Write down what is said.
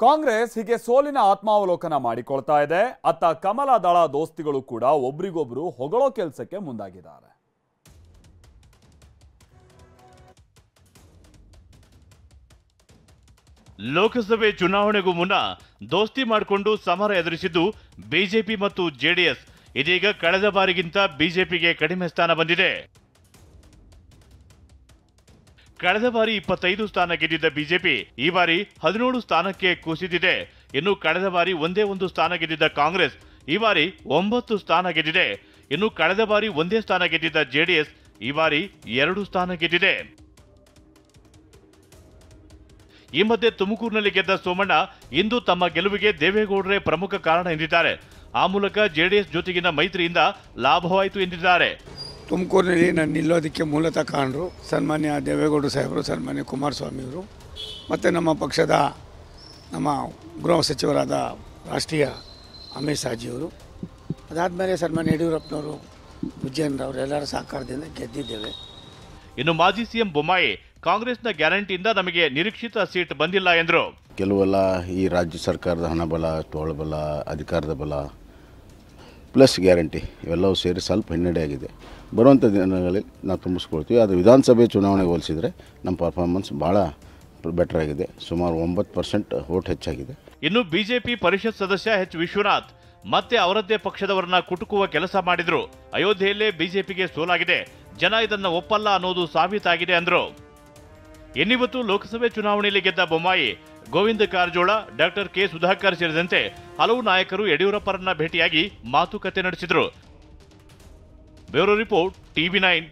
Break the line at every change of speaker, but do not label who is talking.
ಕಾಂಗ್ರೆಸ್ ಹೀಗೆ ಸೋಲಿನ ಆತ್ಮಾವಲೋಕನ ಮಾಡಿಕೊಳ್ತಾ ಇದೆ. ಅತ್ತ ಕಮಲ ದಳ ದೋಸ್ತಿಗಳು ಕೂಡ ಒಬ್ರಿಗೊಬ್ರು ಹೊಗಳೋ ಕೆಲಸಕ್ಕೆ ಮುಂದಾಗಿದ್ದಾರೆ.
ಲೋಕಸಭೆ ಚುನಾವಣೆಗೂ ಮುನ್ನ ದೋಸ್ತಿ ಮಾಡಿಕೊಂಡು ಸಮರ ಎದುರಿಸಿದ್ದು ಬಿಜೆಪಿ ಮತ್ತು ಜೆಡಿಎಸ್. ಇದೀಗ ಕಳೆದ ಬಾರಿಗಿಂತ ಬಿಜೆಪಿಗೆ ಕಡಿಮೆ ಸ್ಥಾನ ಬಂದಿದೆ. ಕಳೆದ ಬಾರಿ 25 ಸ್ಥಾನ ಗೆದ್ದಿದ್ದ ಬಿಜೆಪಿ ಈ ಬಾರಿ 17 ಸ್ಥಾನಕ್ಕೆ ಕುಸಿದಿದೆ. ಇನ್ನು ಕಳೆದ ಬಾರಿ ಒಂದೇ ಒಂದು ಸ್ಥಾನ ಗೆದ್ದಿದ್ದ ಕಾಂಗ್ರೆಸ್ ಈ ಬಾರಿ 9 ಸ್ಥಾನ ಗೆದ್ದಿದೆ. ಇನ್ನು ಕಳೆದ ಬಾರಿ ಒಂದೇ ಸ್ಥಾನ ಗೆದ್ದಿದ್ದ ಜೆಡಿಎಸ್ ಈ ಬಾರಿ 2 ಸ್ಥಾನ ಗೆದ್ದಿದೆ. ಈ ಮಧ್ಯೆ ತುಮಕೂರಿನಲ್ಲಿ ಗೆದ್ದ ಸೋಮಣ್ಣ ಇಂದು ತಮ್ಮ ಗೆಲುವಿಗೆ ದೇವೇಗೌಡರೇ ಪ್ರಮುಖ ಕಾರಣ ಎಂದಿದ್ದಾರೆ. ಆ ಮೂಲಕ ಜೆಡಿಎಸ್ ಜೊತೆಗಿನ ಮೈತ್ರಿಯಿಂದ ಲಾಭವಾಯಿತು ಎಂದಿದ್ದಾರೆ.
ತುಮಕೂರಿನಲ್ಲಿ ನಾನು ನಿಲ್ಲೋದಕ್ಕೆ ಮೂಲತಃ ಕಾರಣರು ಸನ್ಮಾನ್ಯ ದೇವೇಗೌಡರು ಸಾಹೇಬರು, ಸನ್ಮಾನ್ಯ ಕುಮಾರಸ್ವಾಮಿಯವರು ಮತ್ತು ನಮ್ಮ ಪಕ್ಷದ ನಮ್ಮ ಗೃಹ ಸಚಿವರಾದ ರಾಷ್ಟ್ರೀಯ ಅಮಿತ್ ಶಾಜಿಯವರು, ಅದಾದಮೇಲೆ ಸನ್ಮಾನ್ಯ ಯಡಿಯೂರಪ್ಪನವರು, ವಿಜಯೇಂದ್ರ ಎಲ್ಲರ ಸಹಕಾರದಿಂದ ಗೆದ್ದಿದ್ದೇವೆ.
ಇನ್ನು ಮಾಜಿ ಸಿಎಂ ಬೊಮ್ಮಾಯಿ ಕಾಂಗ್ರೆಸ್ನ ಗ್ಯಾರಂಟಿಯಿಂದ ನಮಗೆ ನಿರೀಕ್ಷಿತ ಸೀಟ್ ಬಂದಿಲ್ಲ ಎಂದರು.
ಕೆಲವೆಲ್ಲ ಈ ರಾಜ್ಯ ಸರ್ಕಾರದ ಹಣಬಲ, ತೋಳ್ಬಲ, ಅಧಿಕಾರದ ಬಲ ಪ್ಲಸ್ ಗ್ಯಾರಂಟಿ ಇವೆಲ್ಲವೂ ಸೇರಿ ಸ್ವಲ್ಪ ಹಿನ್ನಡೆ ಆಗಿದೆ. ಬರುವಂಥ ದಿನಗಳಲ್ಲಿ ನಾವು ತುಂಬಿಸ್ಕೊಳ್ತೀವಿ. ಅದು ವಿಧಾನಸಭೆ ಚುನಾವಣೆಗೆ ಹೋಲಿಸಿದರೆ ನಮ್ಮ ಪರ್ಫಾರ್ಮೆನ್ಸ್ ಭಾಳ ಬೆಟರ್ ಆಗಿದೆ. ಸುಮಾರು 9% ವೋಟ್ ಹೆಚ್ಚಾಗಿದೆ.
ಇನ್ನು ಬಿಜೆಪಿ ಪರಿಷತ್ ಸದಸ್ಯ ಎಚ್ ವಿಶ್ವನಾಥ್ ಮತ್ತೆ ಅವರದ್ದೇ ಪಕ್ಷದವರನ್ನ ಕುಟುಕುವ ಕೆಲಸ ಮಾಡಿದ್ರು. ಅಯೋಧ್ಯೆಯಲ್ಲೇ ಬಿಜೆಪಿಗೆ ಸೋಲಾಗಿದೆ, ಜನ ಇದನ್ನ ಒಪ್ಪಲ್ಲ ಅನ್ನೋದು ಸಾಬೀತಾಗಿದೆ ಅಂದ್ರು. ಇನ್ನಿವತ್ತು ಲೋಕಸಭೆ ಚುನಾವಣೆಯಲ್ಲಿ ಗೆದ್ದ ಬೊಮ್ಮಾಯಿ, ಗೋವಿಂದ ಕಾರಜೋಳ, ಡಾಕ್ಟರ್ ಕೆ ಸುಧಾಕರ್ ಸೇರಿದಂತೆ ಹಲವು ನಾಯಕರು ಯಡಿಯೂರಪ್ಪರನ್ನ ಭೇಟಿಯಾಗಿ ಮಾತುಕತೆ ನಡೆಸಿದರು. Bureau report, TV9.